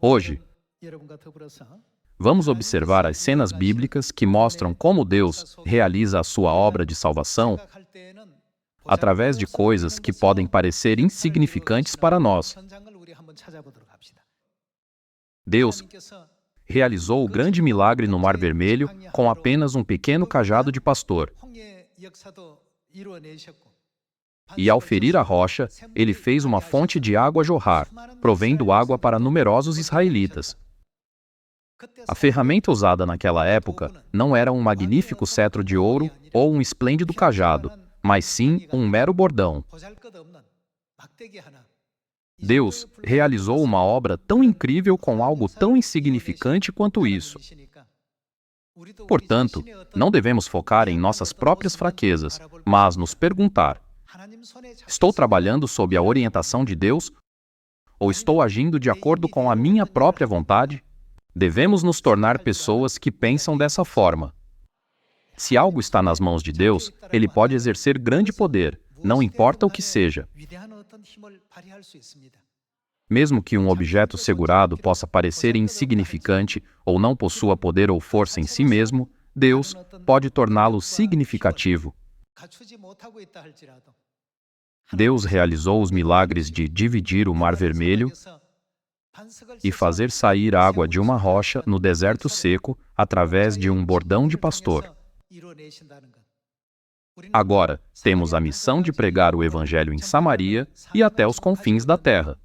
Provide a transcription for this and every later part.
Hoje, vamos observar as cenas bíblicas que mostram como Deus realiza a sua obra de salvação através de coisas que podem parecer insignificantes para nós. Deus realizou o grande milagre no Mar Vermelho com apenas um pequeno cajado de pastor. E ao ferir a rocha, ele fez uma fonte de água jorrar, provendo água para numerosos israelitas. A ferramenta usada naquela época não era um magnífico cetro de ouro ou um esplêndido cajado, mas sim um mero bordão. Deus realizou uma obra tão incrível com algo tão insignificante quanto isso. Portanto, não devemos focar em nossas próprias fraquezas, mas nos perguntar: estou trabalhando sob a orientação de Deus? Ou estou agindo de acordo com a minha própria vontade? Devemos nos tornar pessoas que pensam dessa forma. Se algo está nas mãos de Deus, Ele pode exercer grande poder, não importa o que seja. Mesmo que um objeto segurado possa parecer insignificante ou não possua poder ou força em si mesmo, Deus pode torná-lo significativo. Deus realizou os milagres de dividir o Mar Vermelho e fazer sair água de uma rocha no deserto seco através de um bordão de pastor. Agora, temos a missão de pregar o Evangelho em Samaria e até os confins da terra.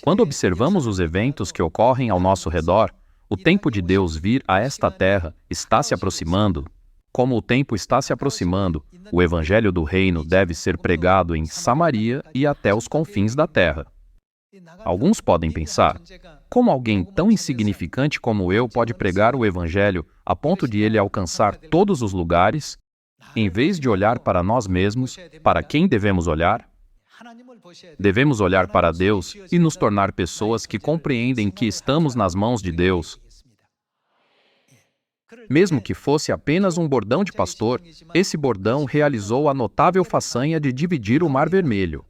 Quando observamos os eventos que ocorrem ao nosso redor, o tempo de Deus vir a esta terra está se aproximando. Como o tempo está se aproximando, o Evangelho do Reino deve ser pregado em Samaria e até os confins da terra. Alguns podem pensar: como alguém tão insignificante como eu pode pregar o Evangelho a ponto de ele alcançar todos os lugares? Em vez de olhar para nós mesmos, para quem devemos olhar? Devemos olhar para Deus e nos tornar pessoas que compreendem que estamos nas mãos de Deus. Mesmo que fosse apenas um bordão de pastor, esse bordão realizou a notável façanha de dividir o Mar Vermelho.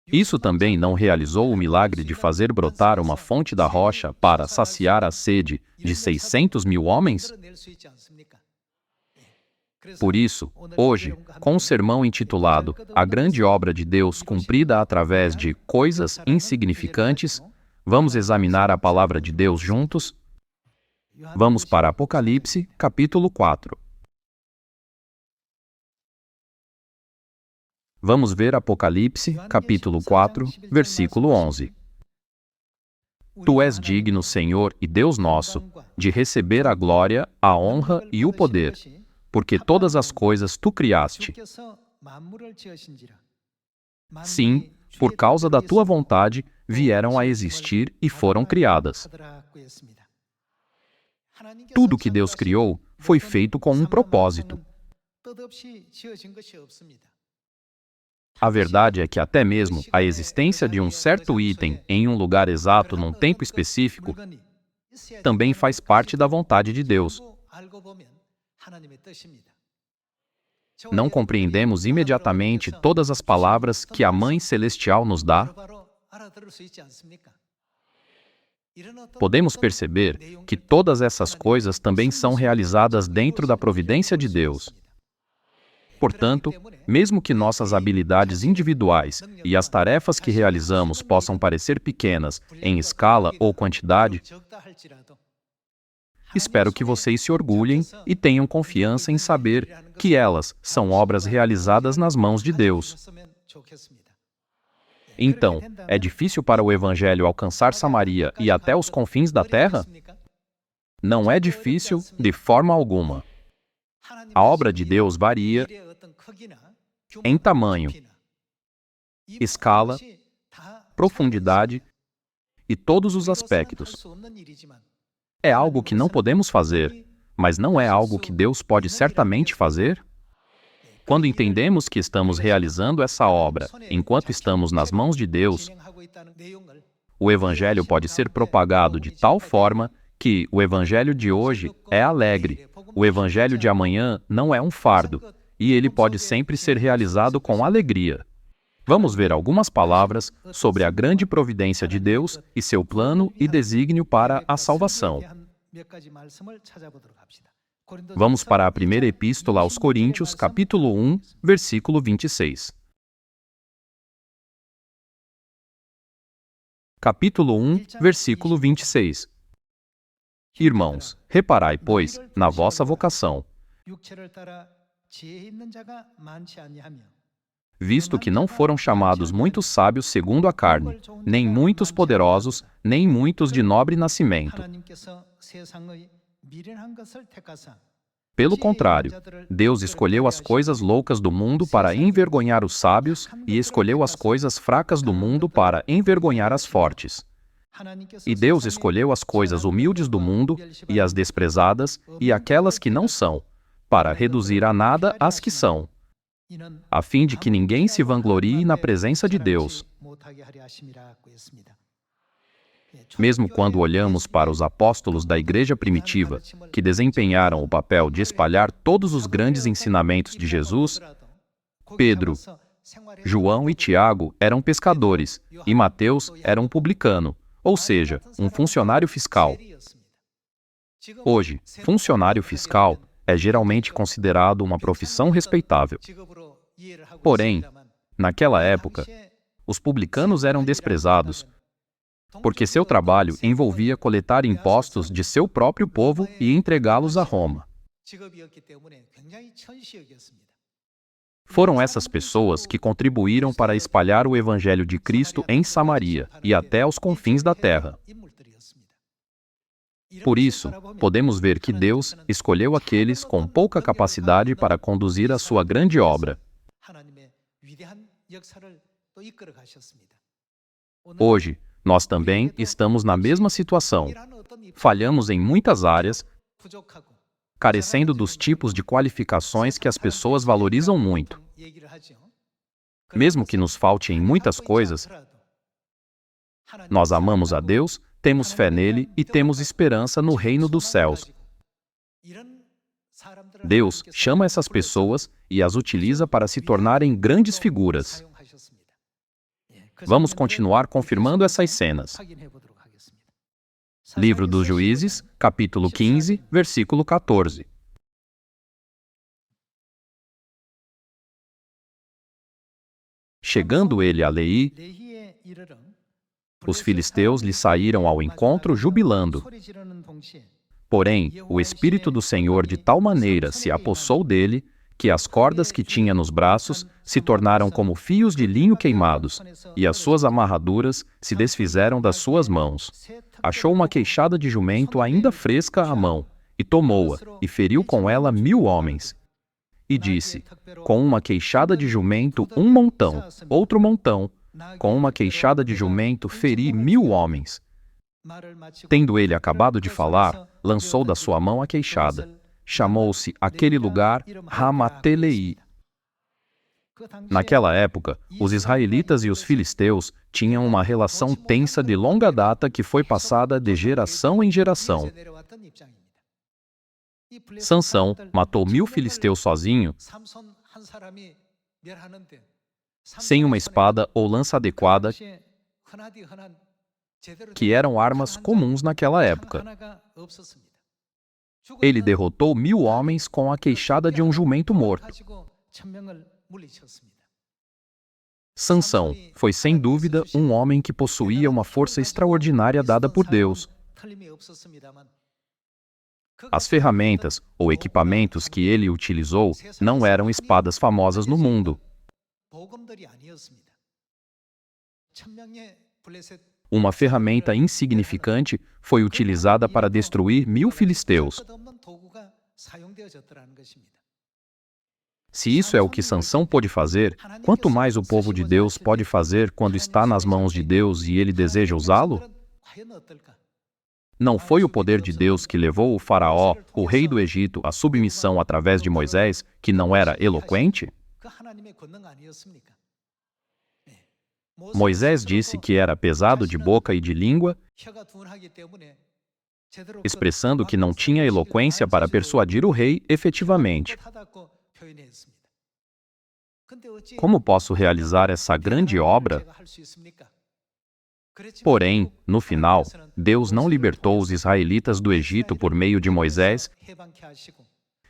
Isso também não realizou o milagre de fazer brotar uma fonte da rocha para saciar a sede de 600.000 homens? Por isso, hoje, com um sermão intitulado A Grande Obra de Deus Cumprida através de Coisas Insignificantes, vamos examinar a palavra de Deus juntos? Vamos para Apocalipse, capítulo 4. Vamos ver Apocalipse, capítulo 4, versículo 11. Tu és digno, Senhor e Deus nosso, de receber a glória, a honra e o poder, porque todas as coisas tu criaste. Sim, por causa da tua vontade, vieram a existir e foram criadas. Tudo que Deus criou foi feito com um propósito. A verdade é que até mesmo a existência de um certo item em um lugar exato num tempo específico também faz parte da vontade de Deus. Não compreendemos imediatamente todas as palavras que a Mãe Celestial nos dá? Podemos perceber que todas essas coisas também são realizadas dentro da providência de Deus. Portanto, mesmo que nossas habilidades individuais e as tarefas que realizamos possam parecer pequenas em escala ou quantidade, espero que vocês se orgulhem e tenham confiança em saber que elas são obras realizadas nas mãos de Deus. Então, é difícil para o Evangelho alcançar Samaria e até os confins da terra? Não é difícil de forma alguma. A obra de Deus varia em tamanho, escala, profundidade e todos os aspectos. É algo que não podemos fazer, mas não é algo que Deus pode certamente fazer? Quando entendemos que estamos realizando essa obra enquanto estamos nas mãos de Deus, o Evangelho pode ser propagado de tal forma que o Evangelho de hoje é alegre, o Evangelho de amanhã não é um fardo, e ele pode sempre ser realizado com alegria. Vamos ver algumas palavras sobre a grande providência de Deus e seu plano e desígnio para a salvação. Vamos para a primeira epístola aos Coríntios, capítulo 1, versículo 26. Capítulo 1, versículo 26. Irmãos, reparai, pois, na vossa vocação, visto que não foram chamados muitos sábios segundo a carne, nem muitos poderosos, nem muitos de nobre nascimento. Pelo contrário, Deus escolheu as coisas loucas do mundo para envergonhar os sábios e escolheu as coisas fracas do mundo para envergonhar as fortes. E Deus escolheu as coisas humildes do mundo e as desprezadas e aquelas que não são, para reduzir a nada as que são, a fim de que ninguém se vanglorie na presença de Deus. Mesmo quando olhamos para os apóstolos da igreja primitiva, que desempenharam o papel de espalhar todos os grandes ensinamentos de Jesus, Pedro, João e Tiago eram pescadores, e Mateus era um publicano, ou seja, um funcionário fiscal. Hoje, funcionário fiscal é geralmente considerado uma profissão respeitável. Porém, naquela época, os publicanos eram desprezados, porque seu trabalho envolvia coletar impostos de seu próprio povo e entregá-los a Roma. Foram essas pessoas que contribuíram para espalhar o Evangelho de Cristo em Samaria e até aos confins da terra. Por isso, podemos ver que Deus escolheu aqueles com pouca capacidade para conduzir a sua grande obra. Hoje, nós também estamos na mesma situação. Falhamos em muitas áreas, carecendo dos tipos de qualificações que as pessoas valorizam muito. Mesmo que nos falte em muitas coisas, nós amamos a Deus, temos fé nele e temos esperança no reino dos céus. Deus chama essas pessoas e as utiliza para se tornarem grandes figuras. Vamos continuar confirmando essas cenas. Livro dos Juízes, capítulo 15, versículo 14. Chegando ele a Leí, os filisteus lhe saíram ao encontro jubilando. Porém, o Espírito do Senhor de tal maneira se apossou dele, que as cordas que tinha nos braços se tornaram como fios de linho queimados, e as suas amarraduras se desfizeram das suas mãos. Achou uma queixada de jumento ainda fresca à mão, e tomou-a, e feriu com ela 1000 homens. E disse, com uma queixada de jumento um montão, outro montão, com uma queixada de jumento feri 1000 homens. Tendo ele acabado de falar, lançou da sua mão a queixada. Chamou-se aquele lugar Ramateleí. Naquela época, os israelitas e os filisteus tinham uma relação tensa de longa data que foi passada de geração em geração. Sansão matou 1000 filisteus sozinho, sem uma espada ou lança adequada, que eram armas comuns naquela época. Ele derrotou 1000 homens com a queixada de um jumento morto. Sansão foi sem dúvida um homem que possuía uma força extraordinária dada por Deus. As ferramentas ou equipamentos que ele utilizou não eram espadas famosas no mundo. Uma ferramenta insignificante foi utilizada para destruir 1000 filisteus. Se isso é o que Sansão pôde fazer, quanto mais o povo de Deus pode fazer quando está nas mãos de Deus e ele deseja usá-lo? Não foi o poder de Deus que levou o faraó, o rei do Egito, à submissão através de Moisés, que não era eloquente? Moisés disse que era pesado de boca e de língua, expressando que não tinha eloquência para persuadir o rei efetivamente. Como posso realizar essa grande obra? Porém, no final, Deus não libertou os israelitas do Egito por meio de Moisés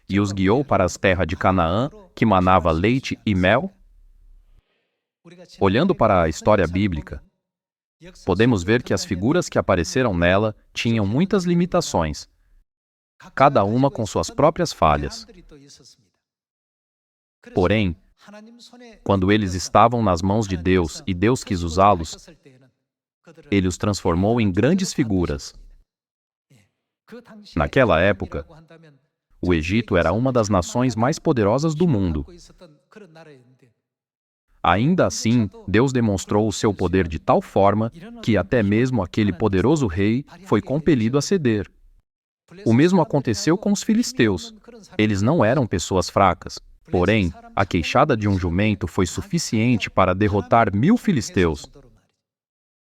e os guiou para as terras de Canaã, que manava leite e mel? Olhando para a história bíblica, podemos ver que as figuras que apareceram nela tinham muitas limitações, cada uma com suas próprias falhas. Porém, quando eles estavam nas mãos de Deus e Deus quis usá-los, Ele os transformou em grandes figuras. Naquela época, o Egito era uma das nações mais poderosas do mundo. Ainda assim, Deus demonstrou o seu poder de tal forma que até mesmo aquele poderoso rei foi compelido a ceder. O mesmo aconteceu com os filisteus. Eles não eram pessoas fracas. Porém, a queixada de um jumento foi suficiente para derrotar 1000 filisteus.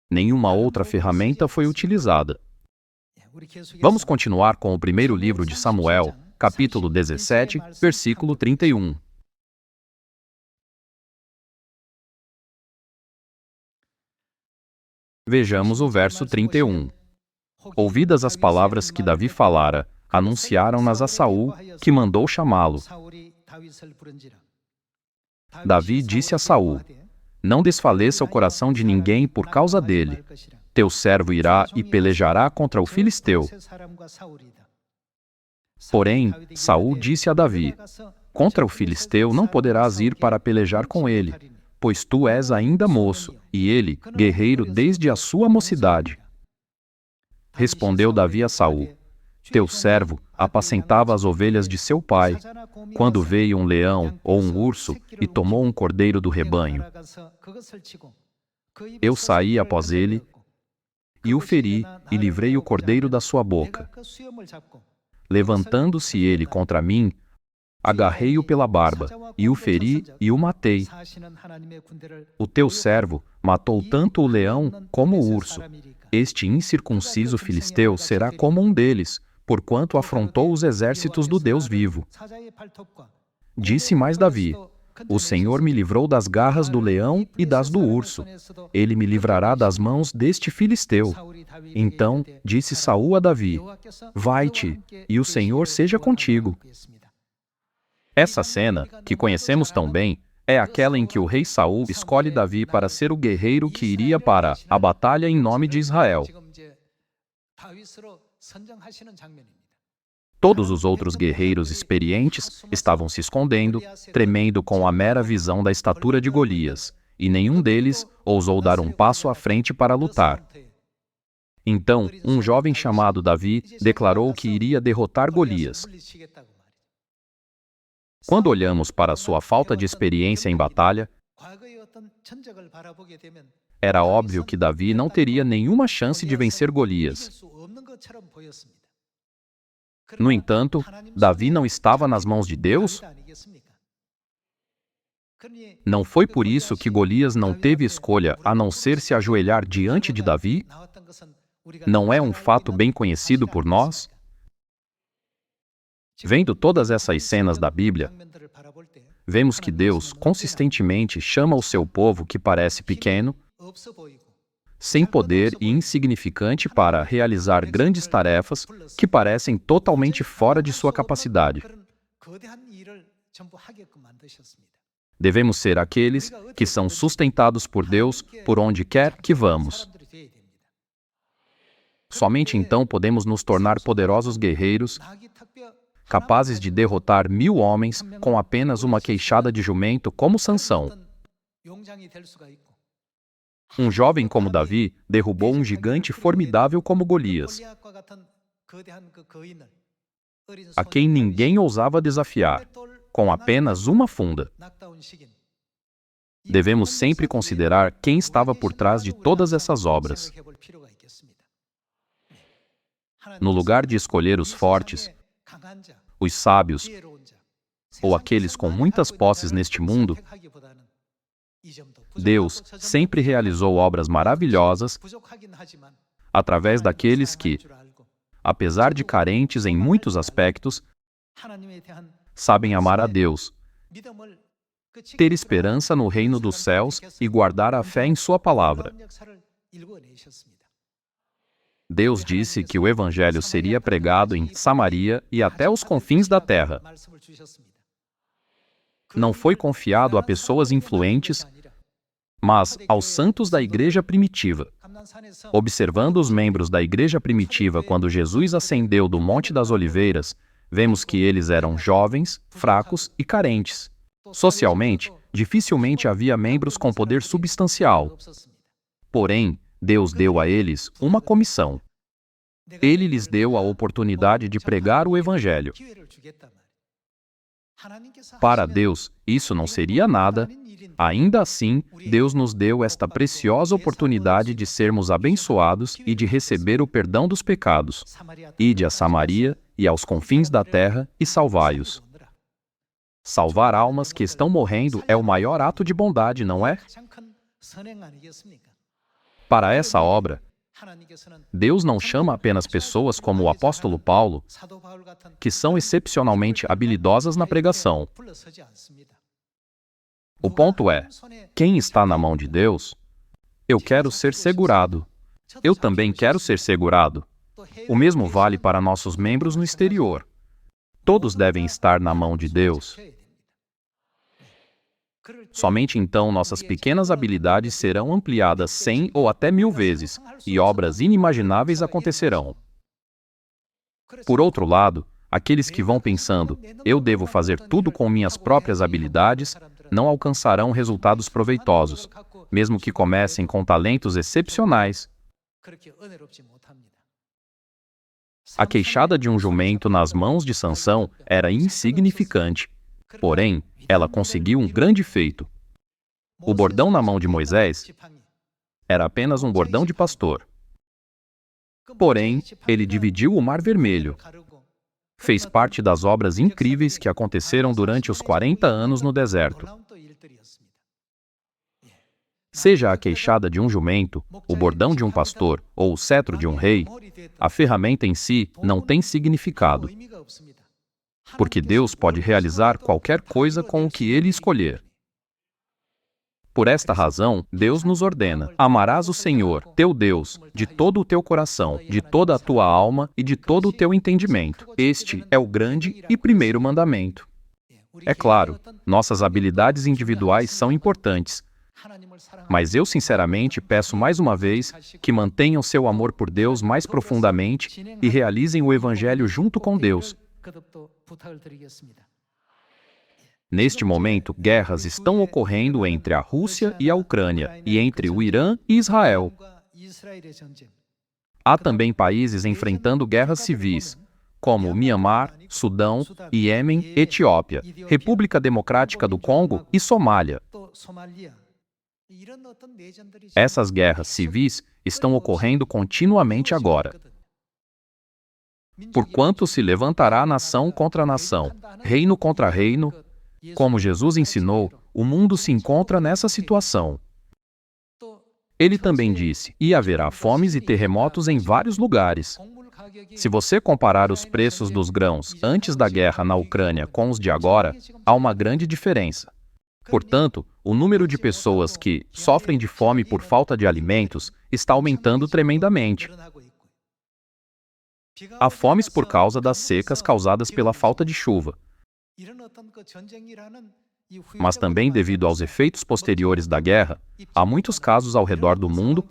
Nenhuma outra ferramenta foi utilizada. Vamos continuar com o primeiro livro de Samuel, capítulo 17, versículo 31. Vejamos o verso 31. Ouvidas as palavras que Davi falara, anunciaram-nas a Saul, que mandou chamá-lo. Davi disse a Saul: Não desfaleça o coração de ninguém por causa dele. Teu servo irá e pelejará contra o filisteu. Porém, Saul disse a Davi: Contra o filisteu não poderás ir para pelejar com ele, pois tu és ainda moço, e ele, guerreiro desde a sua mocidade. Respondeu Davi a Saul: Teu servo apacentava as ovelhas de seu pai, quando veio um leão ou um urso e tomou um cordeiro do rebanho. Eu saí após ele e o feri e livrei o cordeiro da sua boca. Levantando-se ele contra mim, agarrei-o pela barba, e o feri e o matei. O teu servo matou tanto o leão como o urso. Este incircunciso filisteu será como um deles, porquanto afrontou os exércitos do Deus vivo. Disse mais Davi: O Senhor me livrou das garras do leão e das do urso. Ele me livrará das mãos deste filisteu. Então disse Saul a Davi: Vai-te, e o Senhor seja contigo. Essa cena, que conhecemos tão bem, é aquela em que o rei Saul escolhe Davi para ser o guerreiro que iria para a batalha em nome de Israel. Todos os outros guerreiros experientes estavam se escondendo, tremendo com a mera visão da estatura de Golias, e nenhum deles ousou dar um passo à frente para lutar. Então, um jovem chamado Davi declarou que iria derrotar Golias. Quando olhamos para sua falta de experiência em batalha, era óbvio que Davi não teria nenhuma chance de vencer Golias. No entanto, Davi não estava nas mãos de Deus? Não foi por isso que Golias não teve escolha a não ser se ajoelhar diante de Davi? Não é um fato bem conhecido por nós? Vendo todas essas cenas da Bíblia, vemos que Deus consistentemente chama o seu povo que parece pequeno, sem poder e insignificante para realizar grandes tarefas que parecem totalmente fora de sua capacidade. Devemos ser aqueles que são sustentados por Deus por onde quer que vamos. Somente então podemos nos tornar poderosos guerreiros, capazes de derrotar 1000 homens com apenas uma queixada de jumento como Sansão. Um jovem como Davi derrubou um gigante formidável como Golias, a quem ninguém ousava desafiar, com apenas uma funda. Devemos sempre considerar quem estava por trás de todas essas obras. No lugar de escolher os fortes, os sábios, ou aqueles com muitas posses neste mundo, Deus sempre realizou obras maravilhosas através daqueles que, apesar de carentes em muitos aspectos, sabem amar a Deus ter esperança no reino dos céus e guardar a fé em sua palavra. Deus disse que o evangelho seria pregado em Samaria e até os confins da terra. Não foi confiado a pessoas influentes, mas aos santos da igreja primitiva. Observando os membros da igreja primitiva quando Jesus ascendeu do Monte das Oliveiras, vemos que eles eram jovens, fracos e carentes. Socialmente, dificilmente havia membros com poder substancial. Porém, Deus deu a eles uma comissão. Ele lhes deu a oportunidade de pregar o evangelho. Para Deus, isso não seria nada. Ainda assim, Deus nos deu esta preciosa oportunidade de sermos abençoados e de receber o perdão dos pecados. Ide a Samaria e aos confins da terra e salvai-os. Salvar almas que estão morrendo é o maior ato de bondade, não é? Para essa obra, Deus não chama apenas pessoas como o apóstolo Paulo, que são excepcionalmente habilidosas na pregação. O ponto é, quem está na mão de Deus? Eu quero ser segurado. Eu também quero ser segurado. O mesmo vale para nossos membros no exterior. Todos devem estar na mão de Deus. Somente então nossas pequenas habilidades serão ampliadas 100 ou até 1000 vezes, e obras inimagináveis acontecerão. Por outro lado, aqueles que vão pensando, eu devo fazer tudo com minhas próprias habilidades, não alcançarão resultados proveitosos, mesmo que comecem com talentos excepcionais. A queixada de um jumento nas mãos de Sansão era insignificante, porém, ela conseguiu um grande feito. O bordão na mão de Moisés era apenas um bordão de pastor. Porém, ele dividiu o Mar Vermelho. Fez parte das obras incríveis que aconteceram durante os 40 anos no deserto. Seja a queixada de um jumento, o bordão de um pastor ou o cetro de um rei, a ferramenta em si não tem significado. Porque Deus pode realizar qualquer coisa com o que Ele escolher. Por esta razão, Deus nos ordena: amarás o Senhor, teu Deus, de todo o teu coração, de toda a tua alma e de todo o teu entendimento. Este é o grande e primeiro mandamento. É claro, nossas habilidades individuais são importantes, mas eu sinceramente peço mais uma vez que mantenham seu amor por Deus mais profundamente e realizem o Evangelho junto com Deus. Neste momento, guerras estão ocorrendo entre a Rússia e a Ucrânia, e entre o Irã e Israel. Há também países enfrentando guerras civis, como Mianmar, Sudão, Iêmen, Etiópia, República Democrática do Congo e Somália. Essas guerras civis estão ocorrendo continuamente agora. Porquanto se levantará nação contra nação, reino contra reino. Como Jesus ensinou, o mundo se encontra nessa situação. Ele também disse, e haverá fomes e terremotos em vários lugares. Se você comparar os preços dos grãos antes da guerra na Ucrânia com os de agora, há uma grande diferença. Portanto, o número de pessoas que sofrem de fome por falta de alimentos está aumentando tremendamente. Há fomes por causa das secas causadas pela falta de chuva, mas também devido aos efeitos posteriores da guerra, há muitos casos ao redor do mundo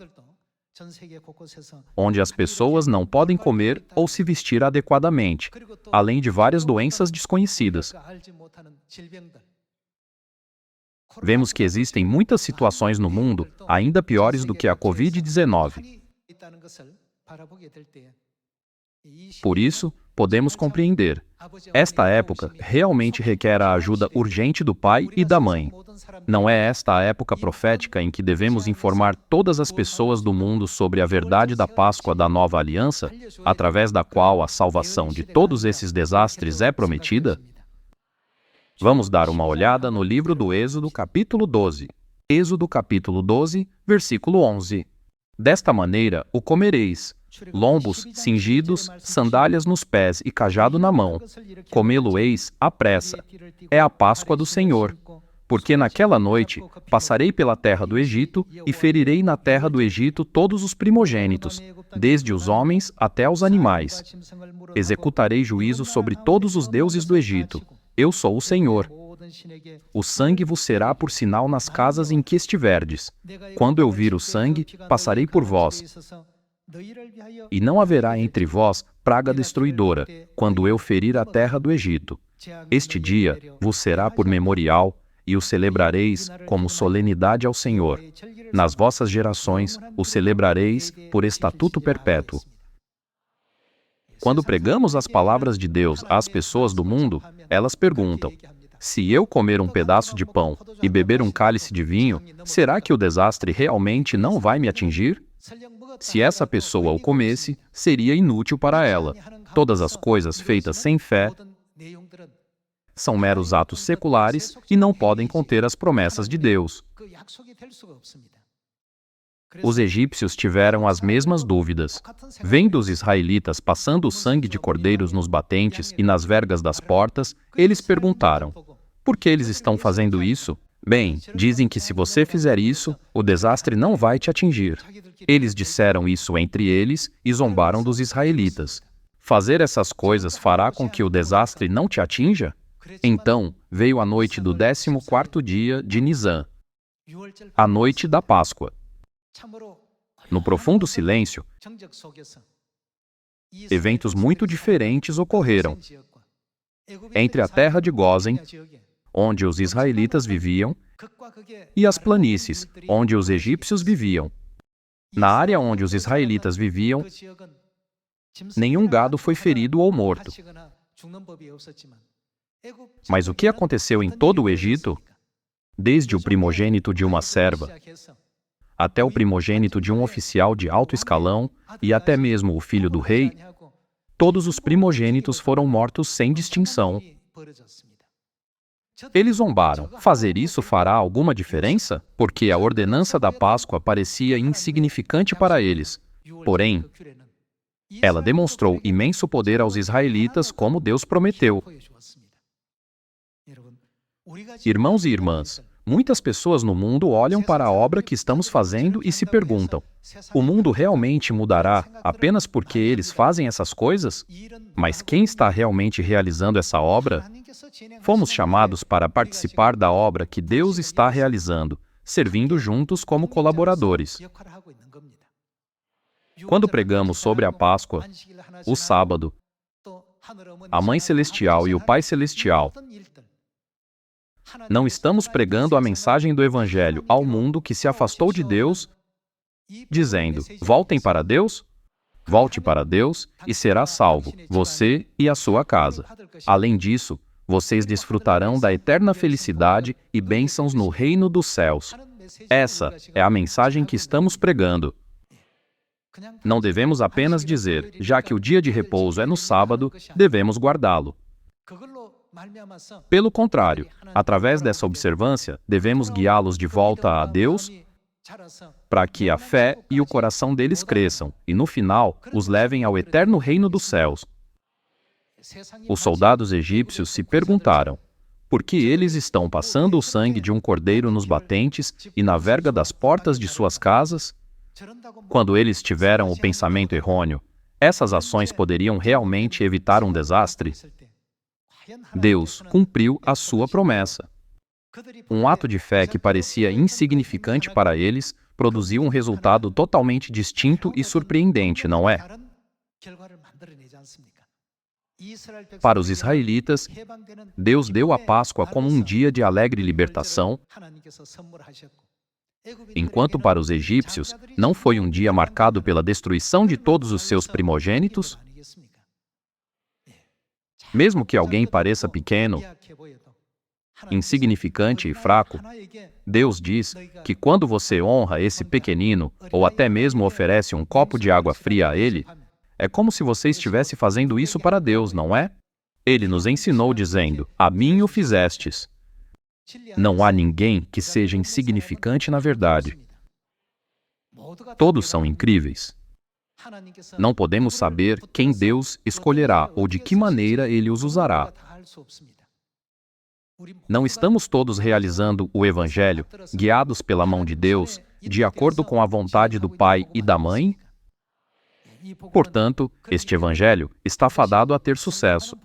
onde as pessoas não podem comer ou se vestir adequadamente, além de várias doenças desconhecidas. Vemos que existem muitas situações no mundo ainda piores do que a Covid-19. Por isso, podemos compreender. Esta época realmente requer a ajuda urgente do pai e da mãe. Não é esta a época profética em que devemos informar todas as pessoas do mundo sobre a verdade da Páscoa da Nova Aliança, através da qual a salvação de todos esses desastres é prometida? Vamos dar uma olhada no livro do Êxodo, capítulo 12. Êxodo, capítulo 12, versículo 11. Desta maneira o comereis: lombos cingidos, sandálias nos pés e cajado na mão. Comê-lo-eis à pressa. É a Páscoa do Senhor. Porque naquela noite passarei pela terra do Egito e ferirei na terra do Egito todos os primogênitos, desde os homens até os animais. Executarei juízo sobre todos os deuses do Egito. Eu sou o Senhor. O sangue vos será por sinal nas casas em que estiverdes. Quando eu vir o sangue, passarei por vós. E não haverá entre vós praga destruidora, quando eu ferir a terra do Egito. Este dia vos será por memorial, e o celebrareis como solenidade ao Senhor. Nas vossas gerações o celebrareis por estatuto perpétuo. Quando pregamos as palavras de Deus às pessoas do mundo, elas perguntam: se eu comer um pedaço de pão e beber um cálice de vinho, será que o desastre realmente não vai me atingir? Se essa pessoa o comesse, seria inútil para ela. Todas as coisas feitas sem fé são meros atos seculares e não podem conter as promessas de Deus. Os egípcios tiveram as mesmas dúvidas. Vendo os israelitas passando o sangue de cordeiros nos batentes e nas vergas das portas, eles perguntaram: por que eles estão fazendo isso? Bem, dizem que se você fizer isso, o desastre não vai te atingir. Eles disseram isso entre eles e zombaram dos israelitas. Fazer essas coisas fará com que o desastre não te atinja? Então veio a noite do 14º dia de Nisã, a noite da Páscoa. No profundo silêncio, eventos muito diferentes ocorreram. Entre a terra de Gósen, onde os israelitas viviam, e as planícies, onde os egípcios viviam. Na área onde os israelitas viviam, nenhum gado foi ferido ou morto. Mas o que aconteceu em todo o Egito, desde o primogênito de uma serva, até o primogênito de um oficial de alto escalão e até mesmo o filho do rei, todos os primogênitos foram mortos sem distinção. Eles zombaram. Fazer isso fará alguma diferença? Porque a ordenança da Páscoa parecia insignificante para eles. Porém, ela demonstrou imenso poder aos israelitas, como Deus prometeu. Irmãos e irmãs, muitas pessoas no mundo olham para a obra que estamos fazendo e se perguntam: o mundo realmente mudará apenas porque eles fazem essas coisas? Mas quem está realmente realizando essa obra? Fomos chamados para participar da obra que Deus está realizando, servindo juntos como colaboradores. Quando pregamos sobre a Páscoa, o sábado, a Mãe Celestial e o Pai Celestial, não estamos pregando a mensagem do Evangelho ao mundo que se afastou de Deus, dizendo: voltem para Deus? Volte para Deus e será salvo, você e a sua casa. Além disso, vocês desfrutarão da eterna felicidade e bênçãos no reino dos céus. Essa é a mensagem que estamos pregando. Não devemos apenas dizer: já que o dia de repouso é no sábado, devemos guardá-lo. Pelo contrário, através dessa observância, devemos guiá-los de volta a Deus para que a fé e o coração deles cresçam e, no final, os levem ao eterno reino dos céus. Os soldados egípcios se perguntaram: por que eles estão passando o sangue de um cordeiro nos batentes e na verga das portas de suas casas? Quando eles tiveram o pensamento errôneo, essas ações poderiam realmente evitar um desastre? Deus cumpriu a sua promessa. Um ato de fé que parecia insignificante para eles produziu um resultado totalmente distinto e surpreendente, não é? Para os israelitas, Deus deu a Páscoa como um dia de alegre libertação, enquanto para os egípcios não foi um dia marcado pela destruição de todos os seus primogênitos. Mesmo que alguém pareça pequeno, insignificante e fraco, Deus diz que quando você honra esse pequenino, ou até mesmo oferece um copo de água fria a ele, é como se você estivesse fazendo isso para Deus, não é? Ele nos ensinou dizendo: a mim o fizestes. Não há ninguém que seja insignificante na verdade. Todos são incríveis. Não podemos saber quem Deus escolherá ou de que maneira Ele os usará. Não estamos todos realizando o Evangelho, guiados pela mão de Deus, de acordo com a vontade do pai e da mãe? Portanto, este Evangelho está fadado a ter sucesso.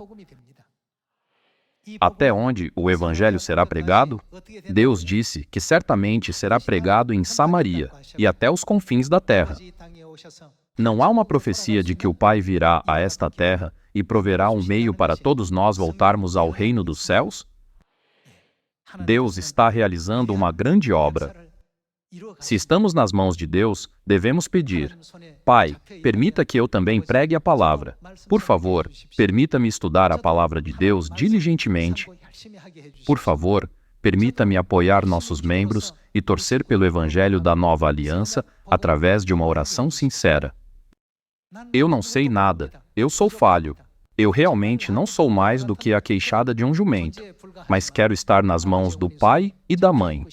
Até onde o Evangelho será pregado? Deus disse que certamente será pregado em Samaria e até os confins da terra. Não há uma profecia de que o Pai virá a esta terra e proverá um meio para todos nós voltarmos ao reino dos céus? Deus está realizando uma grande obra. Se estamos nas mãos de Deus, devemos pedir: Pai, permita que eu também pregue a palavra. Por favor, permita-me estudar a palavra de Deus diligentemente. Por favor, permita-me apoiar nossos membros e torcer pelo Evangelho da Nova Aliança através de uma oração sincera. Eu não sei nada, eu sou falho. Eu realmente não sou mais do que a queixada de um jumento, mas quero estar nas mãos do pai e da mãe.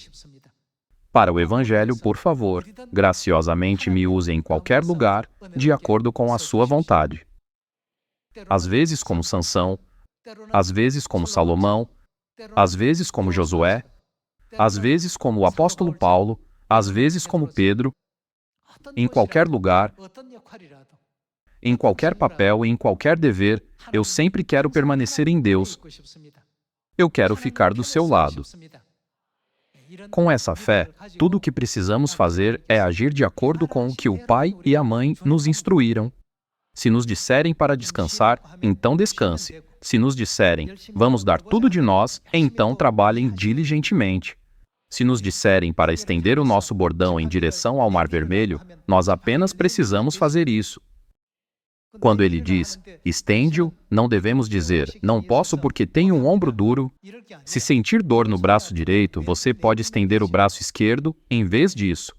Para o Evangelho, por favor, graciosamente me use em qualquer lugar, de acordo com a sua vontade. Às vezes como Sansão, às vezes como Salomão, às vezes como Josué, às vezes como o apóstolo Paulo, às vezes como Pedro, em qualquer lugar, em qualquer papel e em qualquer dever, eu sempre quero permanecer em Deus. Eu quero ficar do seu lado. Com essa fé, tudo o que precisamos fazer é agir de acordo com o que o pai e a mãe nos instruíram. Se nos disserem para descansar, então descanse. Se nos disserem, vamos dar tudo de nós, então trabalhem diligentemente. Se nos disserem para estender o nosso bordão em direção ao Mar Vermelho, nós apenas precisamos fazer isso. Quando ele diz, estende-o, não devemos dizer, não posso porque tenho um ombro duro. Se sentir dor no braço direito, você pode estender o braço esquerdo em vez disso.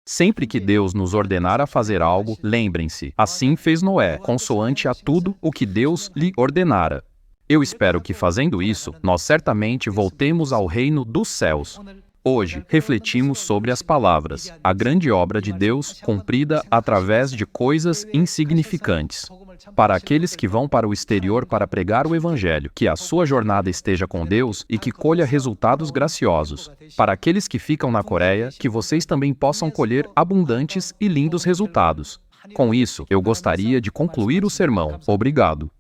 Sempre que Deus nos ordenar a fazer algo, lembrem-se, assim fez Noé, consoante a tudo o que Deus lhe ordenara. Eu espero que fazendo isso, nós certamente voltemos ao reino dos céus. Hoje, refletimos sobre as palavras, a grande obra de Deus cumprida através de coisas insignificantes. Para aqueles que vão para o exterior para pregar o Evangelho, que a sua jornada esteja com Deus e que colha resultados graciosos. Para aqueles que ficam na Coreia, que vocês também possam colher abundantes e lindos resultados. Com isso, eu gostaria de concluir o sermão. Obrigado.